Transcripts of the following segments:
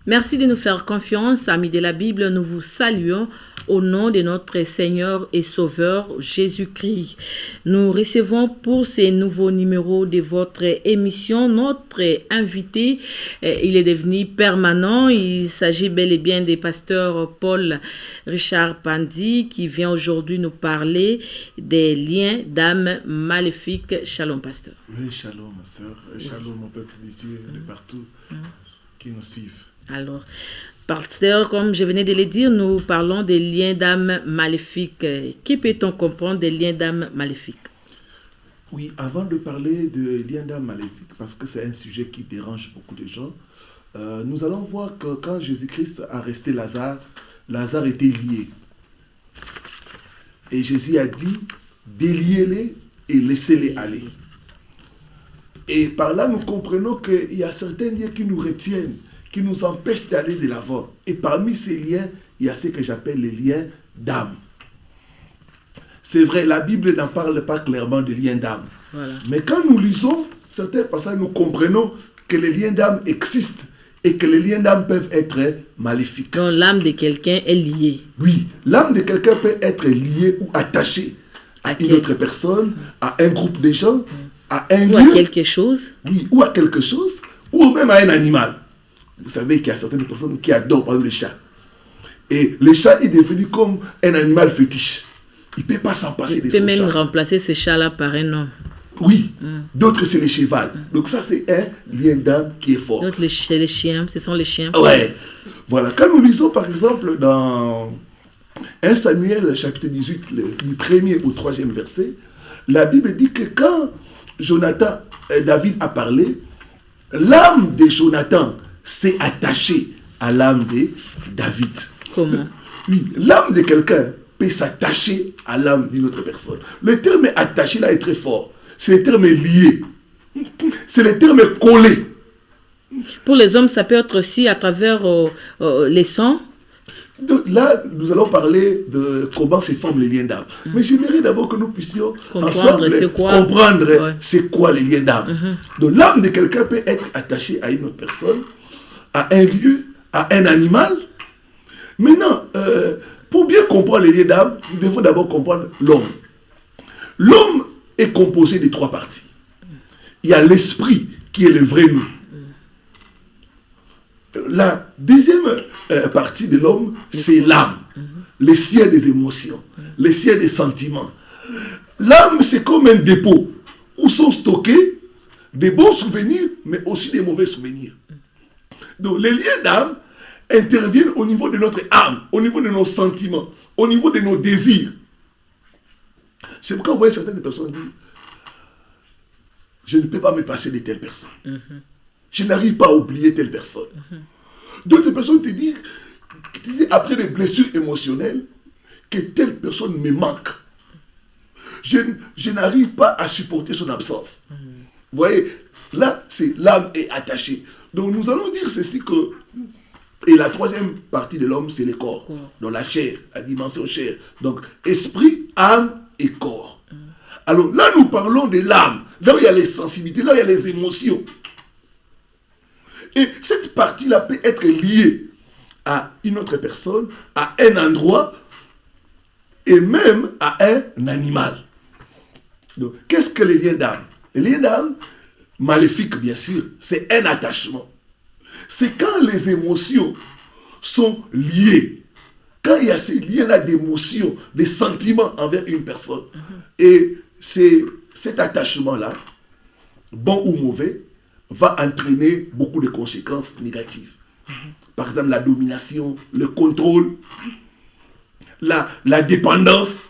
Merci de nous faire confiance, amis de la Bible. Nous vous saluons au nom de notre Seigneur et Sauveur Jésus-Christ. Nous recevons pour ces nouveaux numéros de votre émission notre invité. Il est devenu permanent. Il s'agit bel et bien du pasteur Paul Richard Pandi qui vient aujourd'hui nous parler des liens d'âme maléfiques. Shalom, pasteur. Oui, shalom, ma soeur. Shalom, mon peuple de Dieu, de partout qui nous suivent. Alors, pasteur, comme je venais de le dire, nous parlons des liens d'âme maléfiques. Qui peut-on comprendre des liens d'âme maléfiques? Oui, avant de parler de liens d'âme maléfiques, parce que c'est un sujet qui dérange beaucoup de gens, nous allons voir que quand Jésus-Christ a arrêté Lazare, Lazare était lié. Et Jésus a dit, déliez-les et laissez-les aller. Et par là, nous comprenons qu'il y a certains liens qui nous retiennent, qui nous empêchent d'aller de l'avant. Et parmi ces liens, il y a ce que j'appelle les liens d'âme. C'est vrai, la Bible n'en parle pas clairement de liens d'âme. Voilà. Mais quand nous lisons certains passages, nous comprenons que les liens d'âme existent et que les liens d'âme peuvent être maléfiques. Donc l'âme de quelqu'un est liée. Oui, l'âme de quelqu'un peut être liée ou attachée à une autre personne, à un groupe de gens, à un lieu. Ou à quelque chose. Oui, ou à quelque chose, ou même à un animal. Vous savez qu'il y a certaines personnes qui adorent, par exemple, le chat. Et le chat est devenu comme un animal fétiche. Il ne peut pas s'en passer de son chat. Il peut même remplacer ce chat-là par un homme. Oui. D'autres, c'est le cheval. Donc ça, c'est un lien d'âme qui est fort. D'autres, c'est les chiens. Ce sont les chiens. Ouais. Voilà. Quand nous lisons, par exemple, dans 1 Samuel, chapitre 18, du 1er au 3e verset, la Bible dit que quand David a parlé, l'âme de Jonathan s'est attachée à l'âme de David. Comment? Oui, l'âme de quelqu'un peut s'attacher à l'âme d'une autre personne. Le terme attaché là est très fort. C'est le terme lié. C'est le terme collé. Pour les hommes, ça peut être aussi à travers les sangs. Donc là, nous allons parler de comment se forment les liens d'âme. Mais j'aimerais d'abord que nous puissions ensemble comprendre c'est quoi les liens d'âme. Donc l'âme de quelqu'un peut être attachée à une autre personne, à un lieu, à un animal. Maintenant, pour bien comprendre les liens d'âme, nous devons d'abord comprendre l'homme. L'homme est composé de 3 parties. Il y a l'esprit qui est le vrai nous. La deuxième partie de l'homme, c'est l'âme, le siège des émotions, le siège des sentiments. L'âme, c'est comme un dépôt où sont stockés des bons souvenirs, mais aussi des mauvais souvenirs. Donc, les liens d'âme interviennent au niveau de notre âme, au niveau de nos sentiments, au niveau de nos désirs. C'est pourquoi vous voyez certaines personnes dire « Je ne peux pas me passer de telle personne. Je n'arrive pas à oublier telle personne. D'autres personnes te disent, après des blessures émotionnelles, que telle personne me manque. Je n'arrive pas à supporter son absence. Vous voyez, là, c'est l'âme est attachée. Donc nous allons dire ceci que, et la troisième partie de l'homme, c'est le corps. Donc la chair, la dimension chair. Donc esprit, âme et corps. Alors là, nous parlons de l'âme. Là où il y a les sensibilités, là où il y a les émotions. Et cette partie-là peut être liée à une autre personne, à un endroit, et même à un animal. Donc, qu'est-ce que les liens d'âme? Les liens d'âme, maléfiques bien sûr, c'est un attachement. C'est quand les émotions sont liées, quand il y a ces liens-là d'émotions, des sentiments envers une personne, et cet attachement-là, bon ou mauvais, va entraîner beaucoup de conséquences négatives. Par exemple, la domination, le contrôle, la dépendance,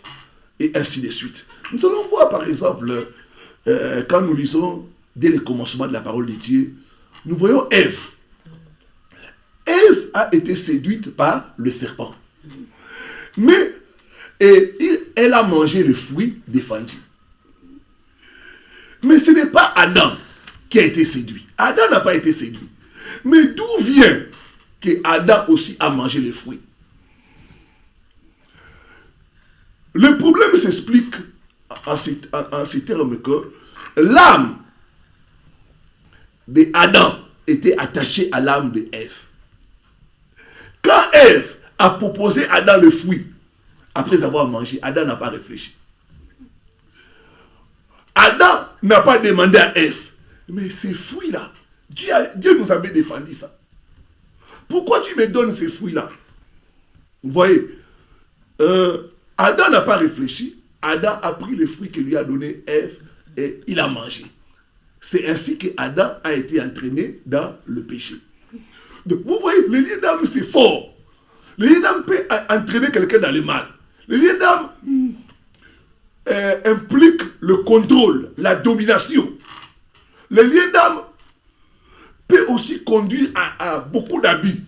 et ainsi de suite. Nous allons voir, par exemple, quand nous lisons dès le commencement de la parole de Dieu, nous voyons Ève. Ève a été séduite par le serpent. Mais elle a mangé le fruit défendu. Mais ce n'est pas Adam qui a été séduit. Adam n'a pas été séduit. Mais d'où vient que Adam aussi a mangé le fruit? Le problème s'explique en ces termes que l'âme de Adam était attachée à l'âme de Ève. Quand Ève a proposé à Adam le fruit, après avoir mangé, Adam n'a pas réfléchi. Adam n'a pas demandé à Ève, mais ces fruits-là, Dieu nous avait défendu ça. Pourquoi tu me donnes ces fruits-là? Vous voyez, Adam n'a pas réfléchi. Adam a pris les fruits que lui a donné Ève et il a mangé. C'est ainsi que Adam a été entraîné dans le péché. Donc, vous voyez, le lien d'âme, c'est fort. Le lien d'âme peut entraîner quelqu'un dans le mal. Le lien d'âme implique le contrôle, la domination. Le lien d'âme peut aussi conduire à beaucoup d'abus.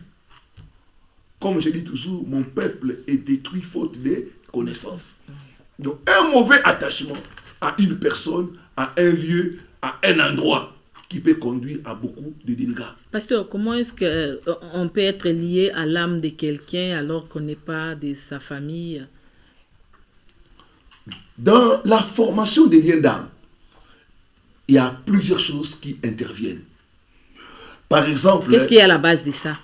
Comme je dis toujours, mon peuple est détruit faute de connaissances. Donc, un mauvais attachement à une personne, à un lieu, à un endroit, qui peut conduire à beaucoup de dégâts. Pasteur, comment est-ce qu'on peut être lié à l'âme de quelqu'un alors qu'on n'est pas de sa famille? Dans la formation des liens d'âme, il y a plusieurs choses qui interviennent. Par exemple... Qu'est-ce qui est à la base de ça?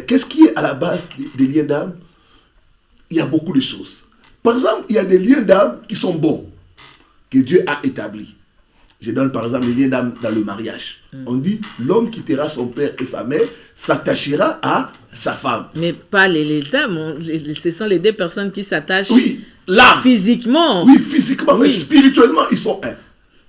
Qu'est-ce qui est à la base des liens d'âme? Il y a beaucoup de choses. Par exemple, il y a des liens d'âme qui sont bons, que Dieu a établis. Je donne par exemple les liens d'âme dans le mariage. On dit, l'homme quittera son père et sa mère, s'attachera à sa femme. Mais pas les âmes, ce sont les deux personnes qui s'attachent. Oui, l'âme. Physiquement. Oui, physiquement, oui. Mais spirituellement, ils sont un.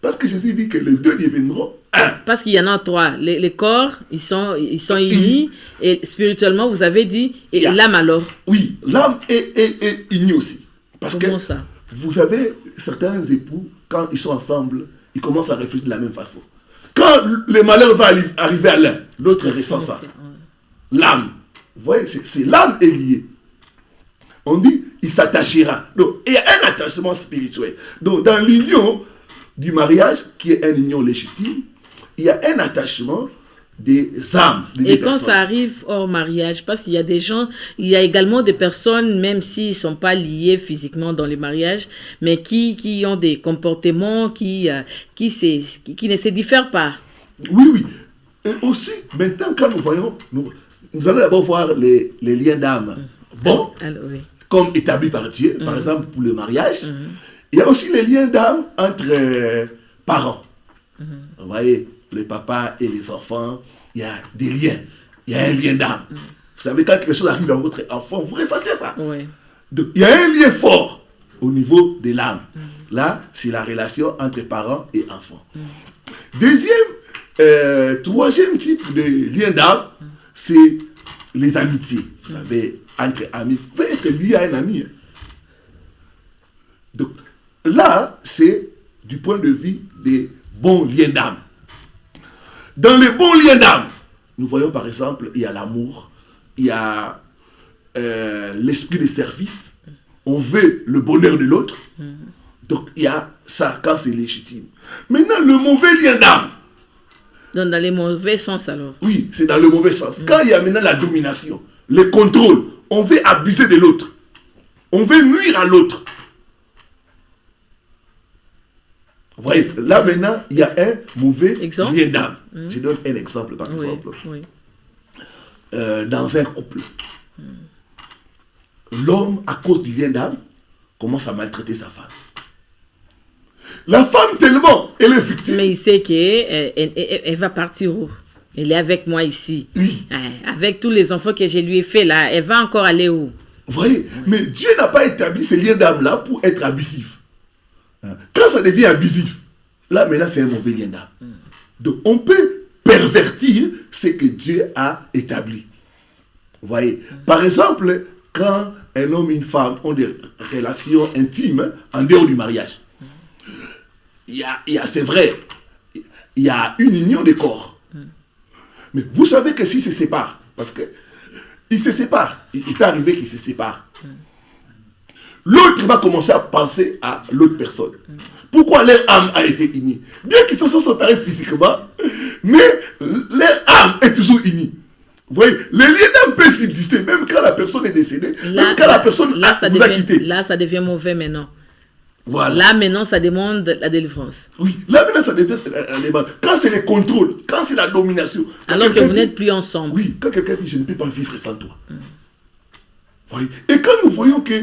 Parce que Jésus dit que les deux deviendront un. Parce qu'il y en a trois. Les corps, ils sont unis. Et spirituellement, vous avez dit, et l'âme alors? Oui, l'âme est unie aussi. Parce Comment que ça? Vous avez certains époux, quand ils sont ensemble, ils commencent à réfléchir de la même façon. Quand le malheur va arriver à l'un, l'autre ressent ça. L'âme. Vous voyez, c'est l'âme est liée. On dit, il s'attachera. Donc, il y a un attachement spirituel. Donc, dans l'union du mariage, qui est une union légitime, il y a un attachement des âmes. Et quand ça arrive hors mariage, parce qu'il y a des gens, il y a également des personnes, même s'ils ne sont pas liés physiquement dans les mariages, mais qui ont des comportements qui ne se diffèrent pas. Oui, oui. Et aussi, maintenant, quand nous voyons, nous allons d'abord voir les liens d'âme. Bon, alors, oui. Comme établis par Dieu, par exemple pour le mariage. Il y a aussi les liens d'âme entre parents. Vous voyez, les papas et les enfants, il y a des liens. Il y a un lien d'âme. Vous savez, quand quelque chose arrive à votre enfant, vous ressentez ça. Oui. Donc, il y a un lien fort au niveau de l'âme. Là, c'est la relation entre parents et enfants. Troisième type de lien d'âme, c'est les amitiés. Vous savez, entre amis. Vous pouvez être lié à un ami. Donc, là, c'est du point de vue des bons liens d'âme. Dans les bons liens d'âme, nous voyons par exemple, il y a l'amour, il y a l'esprit de service, on veut le bonheur de l'autre. Donc il y a ça quand c'est légitime. Maintenant, le mauvais lien d'âme. Donc dans les mauvais sens alors? Oui, c'est dans le mauvais sens. Quand il y a maintenant la domination, le contrôle, on veut abuser de l'autre. On veut nuire à l'autre. Vous voyez, là maintenant, il y a un mauvais lien d'âme. Je donne un exemple, par exemple. Oui. Dans un couple, l'homme, à cause du lien d'âme, commence à maltraiter sa femme. La femme, tellement, elle est victime. Mais il sait qu'elle va partir où? Elle est avec moi ici. Oui. Avec tous les enfants que je lui ai fait là, elle va encore aller où? Vous voyez, mais Dieu n'a pas établi ce lien d'âme-là pour être abusif. Quand ça devient abusif, là maintenant c'est un mauvais lien d'âme. Donc on peut pervertir ce que Dieu a établi. Vous voyez, par exemple, quand un homme et une femme ont des relations intimes en dehors du mariage, c'est vrai, il y a une union des corps. Mais vous savez que s'ils se séparent, parce qu'ils se séparent, il peut arriver qu'ils se séparent. L'autre va commencer à penser à l'autre personne. Pourquoi leur âme a été unie? Bien qu'ils se sont séparés physiquement, mais leur âme est toujours unie. Vous voyez, le lien d'âme peut subsister, même quand la personne est décédée, même quand la personne vous a quitté. Là, ça devient mauvais maintenant. Voilà. Là, maintenant, ça demande la délivrance. Oui, là maintenant ça devient la demande. Quand c'est le contrôle, quand c'est la domination. Alors que vous n'êtes plus ensemble. Oui, quand quelqu'un dit je ne peux pas vivre sans toi. Voyez. Et quand nous voyons que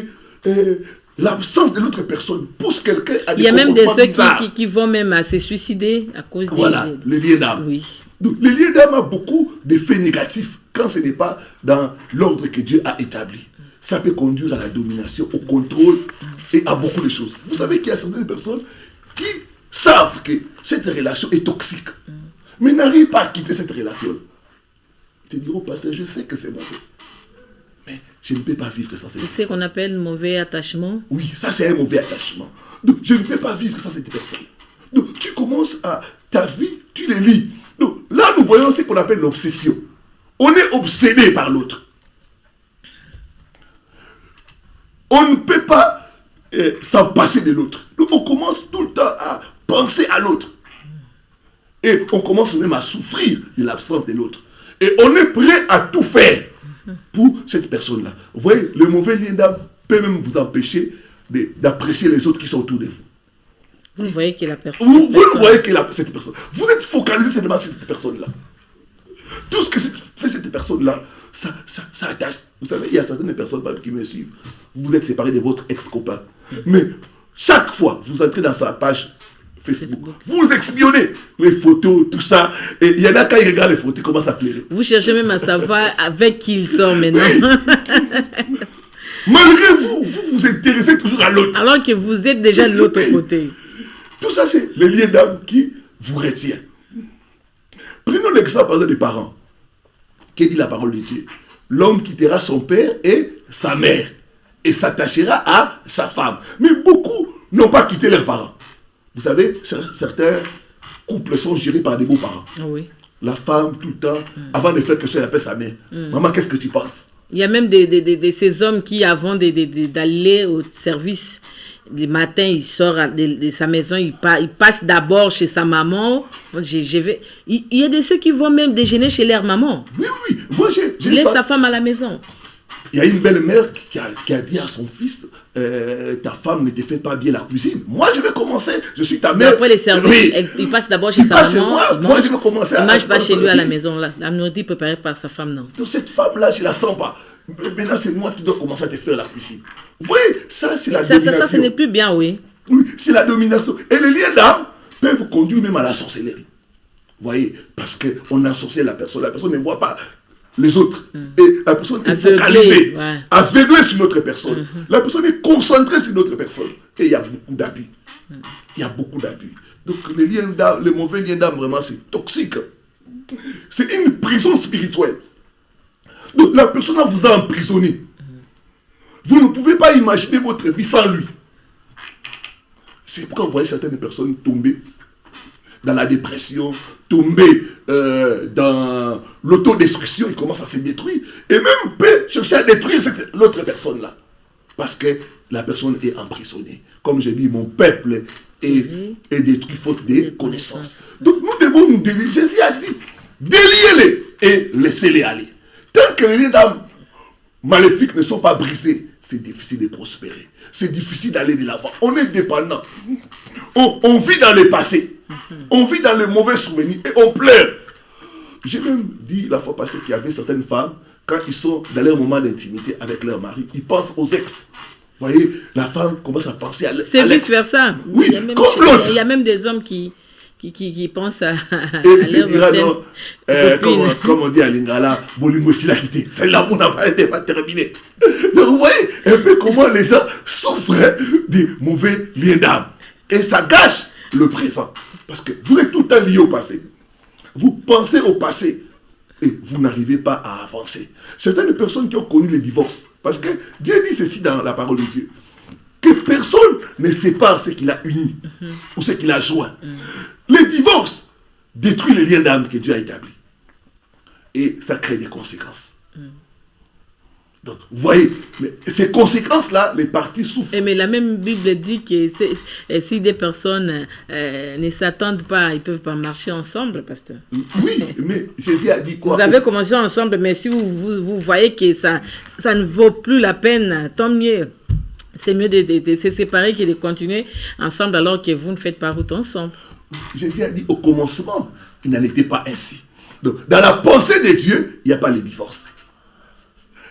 l'absence de l'autre personne pousse quelqu'un à des comportements bizarres. Il y a même ceux qui vont même à se suicider à cause le lien d'âme. Oui. Donc, le lien d'âme a beaucoup d'effets négatifs quand ce n'est pas dans l'ordre que Dieu a établi. Ça peut conduire à la domination, au contrôle et à beaucoup de choses. Vous savez qu'il y a certaines personnes qui savent que cette relation est toxique, mais n'arrivent pas à quitter cette relation. Ils te diront, pasteur, je sais que c'est mauvais, mais je ne peux pas vivre sans cette personne. C'est ce qu'on appelle mauvais attachement. Oui, ça c'est un mauvais attachement. Donc, je ne peux pas vivre sans cette personne. Donc, tu commences à ta vie, tu les lis. Donc, là, nous voyons ce qu'on appelle l'obsession. On est obsédé par l'autre. On ne peut pas s'en passer de l'autre. Donc, on commence tout le temps à penser à l'autre. Et on commence même à souffrir de l'absence de l'autre. Et on est prêt à tout faire pour cette personne-là. Vous voyez, le mauvais lien d'âme peut même vous empêcher d'apprécier les autres qui sont autour de vous. Vous voyez que la personne... Vous voyez que cette personne... Vous êtes focalisé seulement sur cette personne-là. Tout ce que fait cette personne-là, ça attache. Vous savez, il y a certaines personnes qui me suivent. Vous êtes séparés de votre ex-copain. Mais chaque fois, vous entrez dans sa page Facebook. Vous espionnez les photos, tout ça. Et il y en a quand ils regardent les photos, ils commencent à pleurer. Vous cherchez même à savoir avec qui il sort maintenant. Malgré vous intéressez toujours à l'autre. Alors que vous êtes déjà de l'autre côté. Tout ça, c'est le lien d'âme qui vous retient. Prenons l'exemple des parents. Qu'est dit la parole de Dieu? L'homme quittera son père et sa mère et s'attachera à sa femme. Mais beaucoup n'ont pas quitté leurs parents. Vous savez, certains couples sont gérés par des beaux-parents. Oui. La femme, tout le temps, avant de faire quelque chose, elle appelle sa mère. Maman, qu'est-ce que tu penses? Il y a même ces hommes qui, avant d'aller au service, le matin, il sort de sa maison, il passe d'abord chez sa maman. Il y a de ceux qui vont même déjeuner chez leur maman. Oui. Moi, il laisse sa femme à la maison. Il y a une belle-mère qui a dit à son fils, ta femme ne te fait pas bien la cuisine. Moi, je vais commencer. Je suis ta mère. Après les services, il passe d'abord chez sa maman. Moi, je vais commencer. Il ne mange pas chez lui à la maison. La nourriture préparée par sa femme, non. Donc, cette femme-là, je ne la sens pas. Maintenant, c'est moi qui dois commencer à te faire la cuisine. Vous voyez, ça, c'est la domination. Ça, ce n'est plus bien, oui. Oui, c'est la domination. Et les liens d'âme peuvent vous conduire même à la sorcellerie. Vous voyez, parce qu'on ensorcelle la personne ne voit pas les autres. Et la personne est focalisée, aveuglée sur notre personne. La personne est concentrée sur notre personne. Et il y a beaucoup d'abus. Il y a beaucoup d'abus. Donc, le mauvais lien d'âme, vraiment, c'est toxique. C'est une prison spirituelle. Donc, la personne vous a emprisonné. Vous ne pouvez pas imaginer votre vie sans lui. C'est pourquoi vous voyez certaines personnes tomber dans la dépression, tomber dans l'autodestruction, ils commencent à se détruire. Et même peut chercher à détruire l'autre personne-là. Parce que la personne est emprisonnée. Comme j'ai dit, mon peuple est détruit faute de connaissances. Donc nous devons nous délier. Jésus a dit, déliez-les et laissez-les aller. Tant que les liens d'âme maléfiques ne sont pas brisés, c'est difficile de prospérer. C'est difficile d'aller de l'avant. On est dépendant. On vit dans le passé. On vit dans les mauvais souvenirs et on pleure. J'ai même dit la fois passée qu'il y avait certaines femmes, quand ils sont dans leur moment d'intimité avec leur mari, ils pensent aux ex. Vous voyez, la femme commence à penser à l'ex. C'est vice-versa. Oui, comme l'autre. Il y a même des hommes qui pensent à et tu diras non, comme on dit à Lingala, Bolingo Sila quitté. C'est l'amour n'a pas été terminé. Donc vous voyez un peu comment les gens souffrent des mauvais liens d'âme. Et ça gâche le présent. Parce que vous êtes tout le temps lié au passé. Vous pensez au passé et vous n'arrivez pas à avancer. Certaines personnes qui ont connu le divorce, parce que Dieu dit ceci dans la parole de Dieu, que personne ne sépare ce qu'il a uni ou ce qu'il a joint. Le divorce détruit les liens d'âme que Dieu a établis. Et ça crée des conséquences. Donc, vous voyez, ces conséquences-là, les parties souffrent. Mais la même Bible dit que si des personnes ne s'attendent pas, ils ne peuvent pas marcher ensemble, pasteur. Oui, mais Jésus a dit quoi? Vous avez commencé ensemble, mais si vous voyez que ça ne vaut plus la peine, tant mieux. C'est mieux de se séparer que de continuer ensemble alors que vous ne faites pas route ensemble. Jésus a dit au commencement, il n'en était pas ainsi. Donc, dans la pensée de Dieu, il n'y a pas le divorce.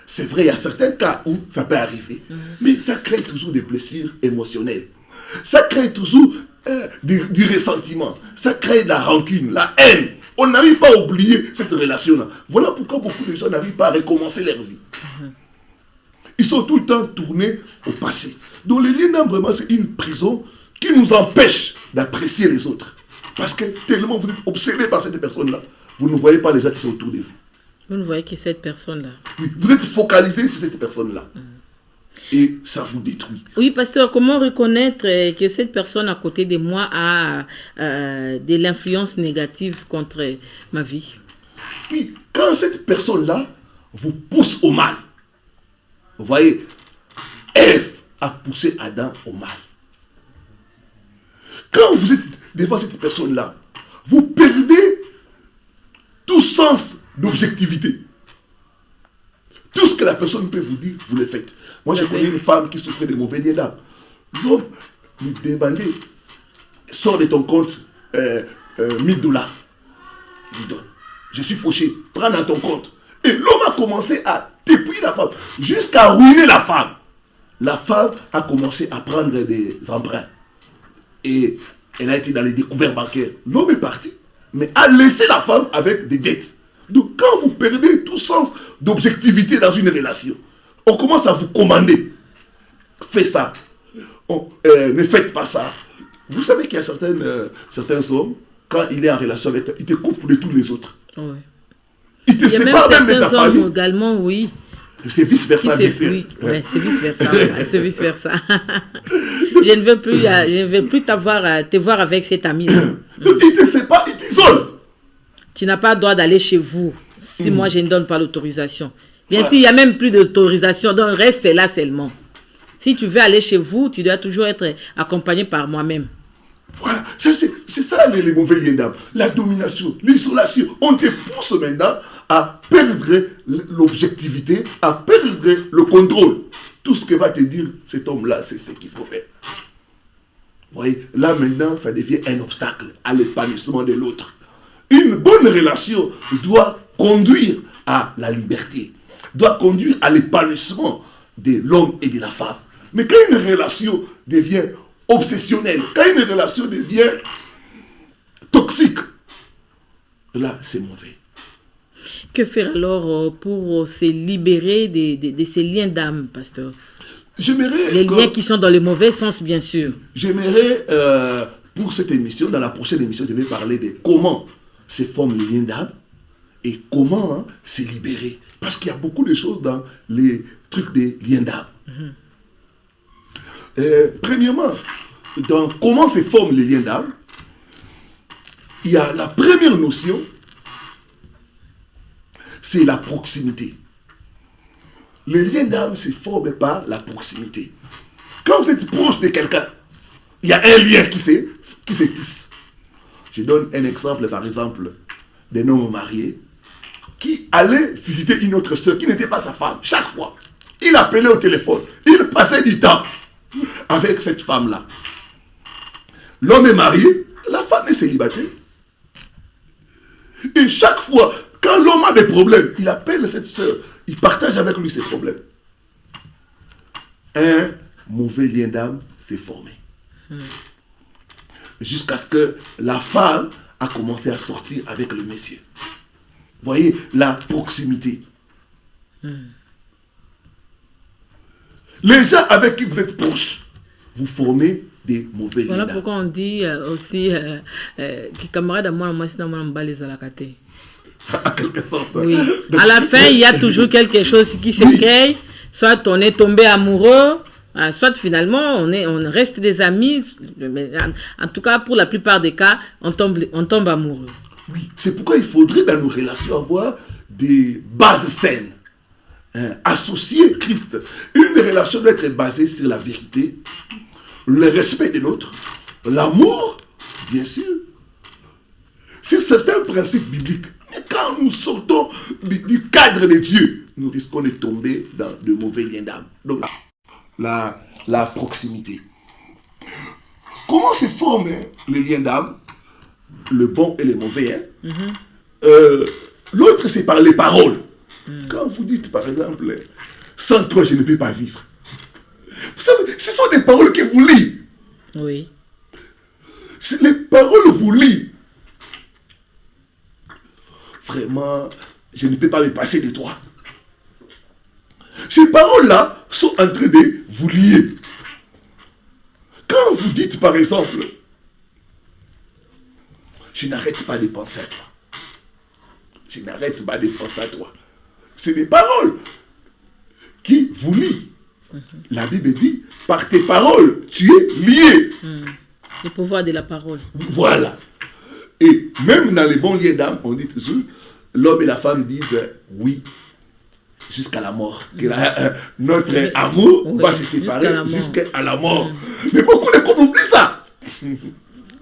C'est vrai, il y a certains cas où ça peut arriver, mais ça crée toujours des blessures émotionnelles. Ça crée toujours du ressentiment. Ça crée de la rancune, la haine. On n'arrive pas à oublier cette relation-là. Voilà pourquoi beaucoup de gens n'arrivent pas à recommencer leur vie. Ils sont tout le temps tournés au passé. Donc le lien d'âme, vraiment, c'est une prison qui nous empêche d'apprécier les autres. Parce que tellement vous êtes obsédés par cette personne-là, vous ne voyez pas les gens qui sont autour de vous. Vous ne voyez que cette personne-là. Oui, vous êtes focalisés sur cette personne-là. Et ça vous détruit. Oui, pasteur, comment reconnaître que cette personne à côté de moi a de l'influence négative contre ma vie? Oui, quand cette personne-là vous pousse au mal. Vous voyez, Ève a poussé Adam au mal. Quand vous êtes devant cette personne-là, vous perdez tout sens d'objectivité. Tout ce que la personne peut vous dire, vous le faites. Moi, j'ai connu une femme qui souffrait de mauvais liens d'âme. L'homme lui demandait, sors de ton compte $1000. Il lui donne. Je suis fauché, prends dans ton compte. Et l'homme a commencé à dépouiller la femme, jusqu'à ruiner la femme. La femme a commencé à prendre des emprunts. Et elle a été dans les découvertes bancaires. L'homme est parti, mais a laissé la femme avec des dettes. Donc quand vous perdez tout sens d'objectivité dans une relation, on commence à vous commander. Fais ça. Ne faites pas ça. Vous savez qu'il y a certains hommes, quand il est en relation avec toi, il te coupe de tous les autres. Oui. Il te sépare même de ta famille. Également, oui. C'est vice-versa, bien sûr. Oui, ouais, c'est vice-versa. C'est vice-versa. Je ne veux plus te voir avec cet ami. Donc il te sépare, il t'isole. Tu n'as pas le droit d'aller chez vous si moi je ne donne pas l'autorisation. Bien sûr, il n'y a même plus d'autorisation, donc reste là seulement. Si tu veux aller chez vous, tu dois toujours être accompagné par moi-même. Voilà, c'est ça les mauvais liens d'âme. La domination, l'isolation. On te pousse maintenant à perdre l'objectivité, à perdre le contrôle. Tout ce que va te dire cet homme-là, c'est ce qu'il faut faire. Vous voyez, là maintenant, ça devient un obstacle à l'épanouissement de l'autre. Une bonne relation doit conduire à la liberté, doit conduire à l'épanouissement de l'homme et de la femme. Mais quand une relation devient obsessionnelle, quand une relation devient toxique, là, c'est mauvais. Que faire alors pour se libérer de ces liens d'âme, pasteur? Les liens qui sont dans le mauvais sens, bien sûr. J'aimerais, pour cette émission, dans la prochaine émission, je vais parler de comment se forment les liens d'âme et comment se libérer. Parce qu'il y a beaucoup de choses dans les trucs des liens d'âme. Premièrement, dans comment se forment les liens d'âme, il y a la première notion, c'est la proximité. Les liens d'âme se forment par la proximité. Quand vous êtes proche de quelqu'un, il y a un lien qui se tisse. Je donne un exemple, par exemple, d'un homme marié qui allait visiter une autre sœur qui n'était pas sa femme. Chaque fois, il appelait au téléphone. Il passait du temps avec cette femme-là. L'homme est marié, la femme est célibataire. Et chaque fois, quand l'homme a des problèmes, il appelle cette sœur. Il partage avec lui ses problèmes. Un mauvais lien d'âme s'est formé. Jusqu'à ce que la femme a commencé à sortir avec le monsieur. Vous voyez, la proximité. Les gens avec qui vous êtes proches, vous formez des mauvais liens d'âme. Voilà pourquoi on dit aussi que camarade à moi, c'est dans mon bas les alakaté. À quelque sorte. Oui. À la fin, il y a toujours quelque chose qui se crée. Soit on est tombé amoureux, soit finalement on reste des amis. Mais en tout cas, pour la plupart des cas, on tombe amoureux. Oui, c'est pourquoi il faudrait dans nos relations avoir des bases saines. Associer Christ. Une relation doit être basée sur la vérité, le respect de l'autre, l'amour, bien sûr. C'est certains principes bibliques. Mais quand nous sortons du cadre de Dieu, nous risquons de tomber dans de mauvais liens d'âme. Donc la la proximité. Comment se forment les liens d'âme? Le bon et le mauvais. L'autre, c'est par les paroles. Quand vous dites, par exemple, sans toi, je ne peux pas vivre. Vous savez, ce sont des paroles qui vous lient. Oui. Les paroles vous lient. Vraiment, je ne peux pas me passer de toi. Ces paroles-là sont en train de vous lier. Quand vous dites, par exemple, je n'arrête pas de penser à toi. Je n'arrête pas de penser à toi. C'est des paroles qui vous lient. La Bible dit, par tes paroles, tu es lié. Le pouvoir de la parole. Voilà. Et même dans les bons liens d'âme, on dit toujours, l'homme et la femme disent oui jusqu'à la mort. Que notre amour va se séparer jusqu'à la mort. Mais beaucoup de couples oublient ça.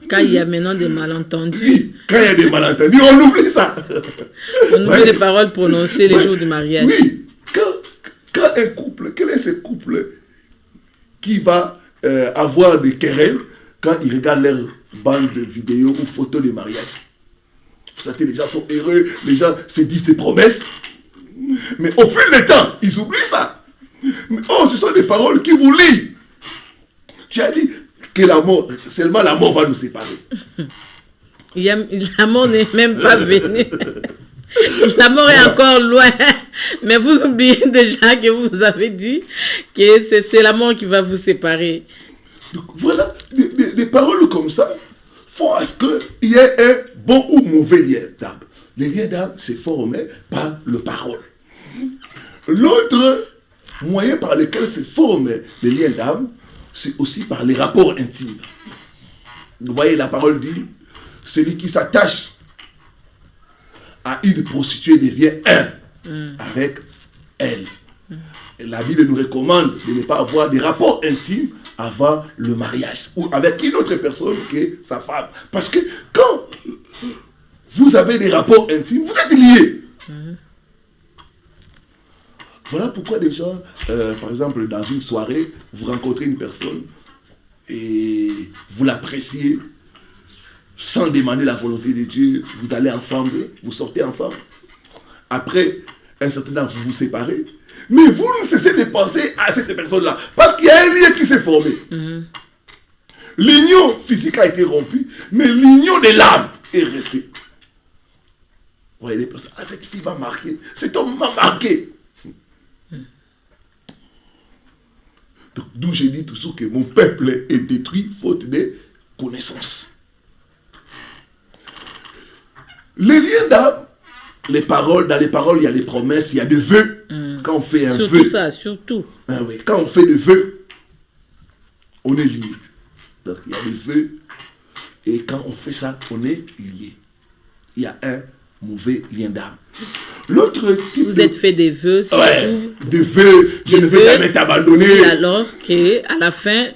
Quand il y a maintenant des malentendus. Oui, quand il y a des malentendus, on oublie ça. On oublie les paroles prononcées les jours du mariage. Oui, quand un couple, quel est ce couple qui va avoir des querelles quand ils regardent leur bande de vidéos ou photos de mariage? Vous savez, les gens sont heureux, les gens se disent des promesses, mais au fil du temps, ils oublient ça. Oh, ce sont des paroles qui vous lient. Tu as dit que la mort, seulement la mort va nous séparer. La mort n'est même pas venue. La mort est encore loin. Mais vous oubliez déjà que vous avez dit que c'est la mort qui va vous séparer. Donc, voilà, des paroles comme ça font à ce qu'il y ait un bon ou mauvais lien d'âme. Les liens d'âme se forment par le parole. L'autre moyen par lequel se forment les liens d'âme, c'est aussi par les rapports intimes. Vous voyez, la parole dit, celui qui s'attache à une prostituée devient un avec elle. Et la Bible nous recommande de ne pas avoir des rapports intimes avant le mariage ou avec une autre personne que sa femme. Parce que quand vous avez des rapports intimes, vous êtes liés. Voilà pourquoi des gens, par exemple, dans une soirée, vous rencontrez une personne et vous l'appréciez sans demander la volonté de Dieu. Vous allez ensemble, vous sortez ensemble. Après un certain temps, vous vous séparez. Mais vous ne cessez de penser à cette personne-là. Parce qu'il y a un lien qui s'est formé. L'union physique a été rompue, mais l'union de l'âme est restée. Vous voyez les personnes, ah, cette fille m'a marqué, cet homme m'a marqué. D'où j'ai dit toujours que mon peuple est détruit faute de connaissances. Les liens d'âme, les paroles, dans les paroles, il y a des promesses, il y a des vœux. Quand on fait un vœu. Surtout ça, surtout. Ah oui, quand on fait des vœux, on est lié. Donc il y a des vœux. Et quand on fait ça, on est lié. Il y a un mauvais lien d'âme. L'autre type. Vous êtes fait des vœux. Ouais, des vœux. Je ne vais jamais t'abandonner. Et alors qu'à la fin,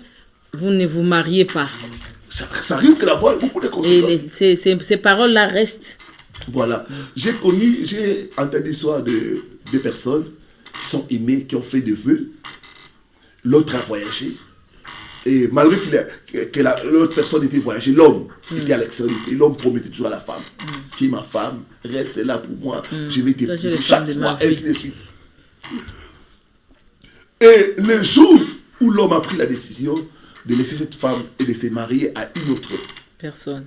vous ne vous mariez pas. Ça risque d'avoir beaucoup de conséquences. Et ces paroles-là restent. Voilà. J'ai entendu l'histoire de deux personnes qui sont aimées, qui ont fait des vœux. L'autre a voyagé. Et malgré que l'autre personne était voyagée, l'homme était à l'extérieur. Et l'homme promettait toujours à la femme, tu es ma femme, reste là pour moi, je vais t'épouser chaque fois, ainsi de suite. Et le jour où l'homme a pris la décision de laisser cette femme et de se marier à une autre personne,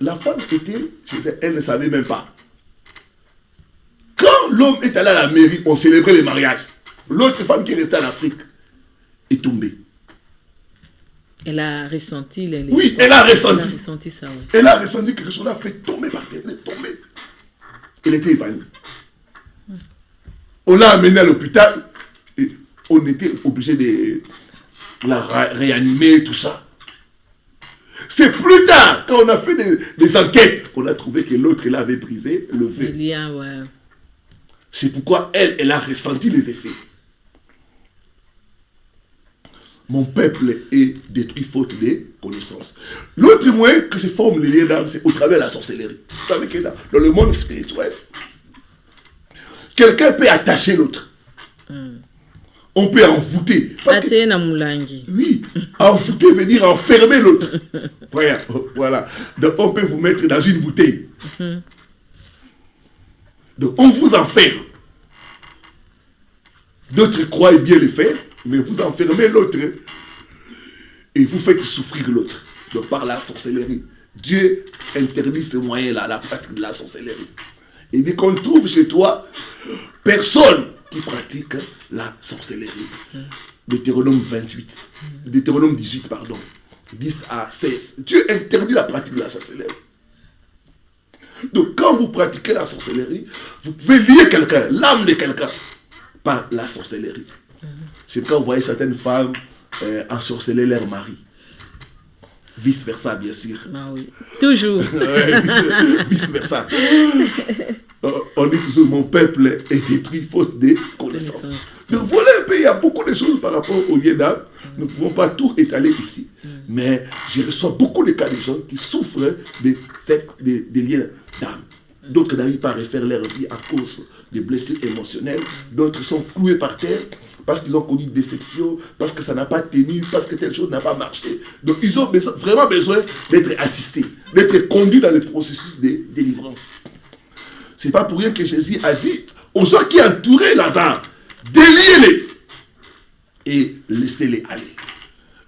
la femme était, elle ne savait même pas. Quand l'homme est allé à la mairie, on célébrait les mariages. L'autre femme qui est restée en Afrique est tombée. Elle a ressenti Oui, elle a ressenti. Elle a ressenti ça, oui. Elle a ressenti quelque chose, elle a fait tomber par terre. Elle est tombée. Elle était évanouie. On l'a amenée à l'hôpital et on était obligé de la réanimer, tout ça. C'est plus tard, quand on a fait des enquêtes, qu'on a trouvé que l'autre, elle avait brisé le vœu. Ouais. C'est pourquoi elle a ressenti les effets. Mon peuple est détruit faute de connaissances. L'autre moyen que se forment les liens d'âme, c'est au travers de la sorcellerie. Vous savez que dans le monde spirituel, quelqu'un peut attacher l'autre. On peut envoûter. Oui, envoûter veut dire enfermer l'autre. Voilà. Donc on peut vous mettre dans une bouteille. Donc on vous enferme. D'autres croient bien le faire, mais vous enfermez l'autre et vous faites souffrir l'autre. Donc par la sorcellerie. Dieu interdit ce moyen-là, la pratique de la sorcellerie. Il dit qu'on trouve chez toi personne qui pratique la sorcellerie. Deutéronome 18, pardon, 10 à 16. Dieu interdit la pratique de la sorcellerie. Donc quand vous pratiquez la sorcellerie, vous pouvez lier quelqu'un, l'âme de quelqu'un, par la sorcellerie. C'est quand vous voyez certaines femmes ensorceler leur mari. Vice-versa, bien sûr. Ah oui. Toujours. Vice-versa. On dit toujours, mon peuple est détruit faute de connaissances. Donc voilà un peu, il y a beaucoup de choses par rapport au lien d'âme. Nous ne pouvons pas tout étaler ici. Mais je reçois beaucoup de cas de gens qui souffrent des liens d'âme. D'autres n'arrivent pas à refaire leur vie à cause des blessures émotionnelles. D'autres sont cloués par terre parce qu'ils ont connu une déception, parce que ça n'a pas tenu, parce que telle chose n'a pas marché. Donc ils ont vraiment besoin d'être assistés, d'être conduits dans le processus de délivrance. Ce n'est pas pour rien que Jésus a dit aux gens qui entouraient Lazare, déliez-les et laissez-les aller.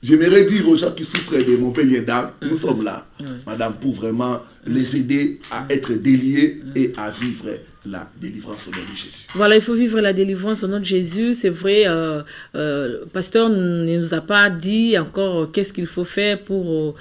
J'aimerais dire aux gens qui souffrent de mauvais liens d'âme, nous sommes là, madame, pour vraiment les aider à être déliés et à vivre la délivrance au nom de Jésus. Voilà, il faut vivre la délivrance au nom de Jésus. C'est vrai, le pasteur ne nous a pas dit encore qu'est-ce qu'il faut faire pour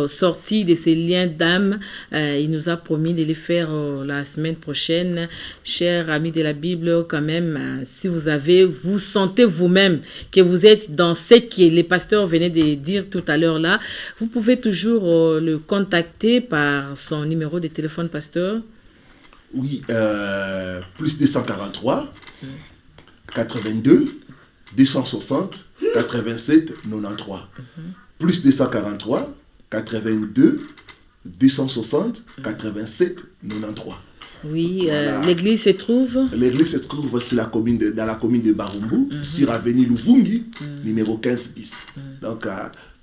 sortir de ces liens d'âme. Il nous a promis de les faire la semaine prochaine. Chers amis de la Bible, quand même, si vous sentez vous-même que vous êtes dans ce que les pasteurs venaient de dire tout à l'heure là, vous pouvez toujours le contacter par son numéro de téléphone, pasteur. Oui, plus 243, 82, 260, 87, 93. Plus 243, 82, 260, 87, 93. Oui, voilà. L'église se trouve? L'église se trouve dans la commune de Barumbu, sur avenue Luvungi, numéro 15 bis. Donc,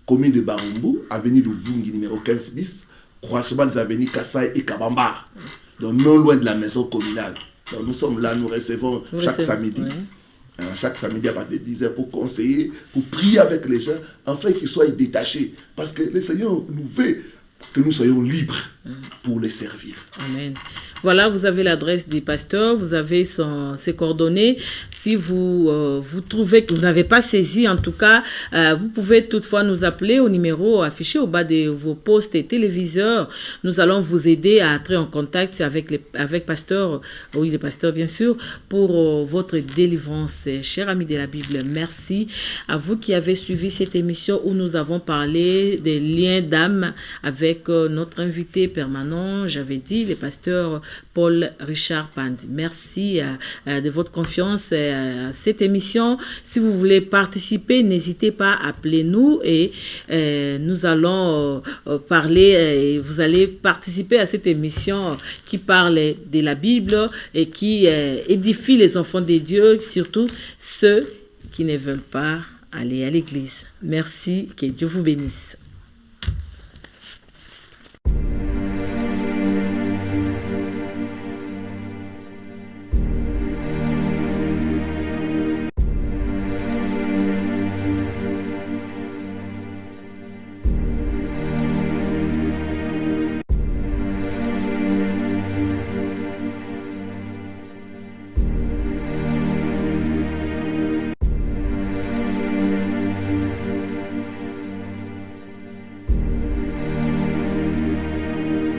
commune de Barumbu, avenue Luvungi, numéro 15 bis, croisement des avenues Kassai et Kabamba. Donc, non loin de la maison communale. Donc, nous sommes là, nous recevons chaque samedi. Oui. Chaque samedi à partir de 10h pour conseiller, pour prier avec les gens, afin qu'ils soient détachés. Parce que le Seigneur nous veut que nous soyons libres pour les servir. Amen. Voilà, vous avez l'adresse du pasteur, vous avez ses coordonnées. Si vous trouvez que vous n'avez pas saisi, en tout cas, vous pouvez toutefois nous appeler au numéro affiché au bas de vos postes et téléviseurs. Nous allons vous aider à entrer en contact avec pasteur, oui, le pasteur bien sûr, pour votre délivrance. Chers amis de la Bible, merci à vous qui avez suivi cette émission où nous avons parlé des liens d'âme avec notre invité permanent, j'avais dit, le pasteur Paul Richard Pandi. Merci de votre confiance à cette émission. Si vous voulez participer, n'hésitez pas à appeler nous et nous allons parler, vous allez participer à cette émission qui parle de la Bible et qui édifie les enfants de Dieu, surtout ceux qui ne veulent pas aller à l'église. Merci, que Dieu vous bénisse.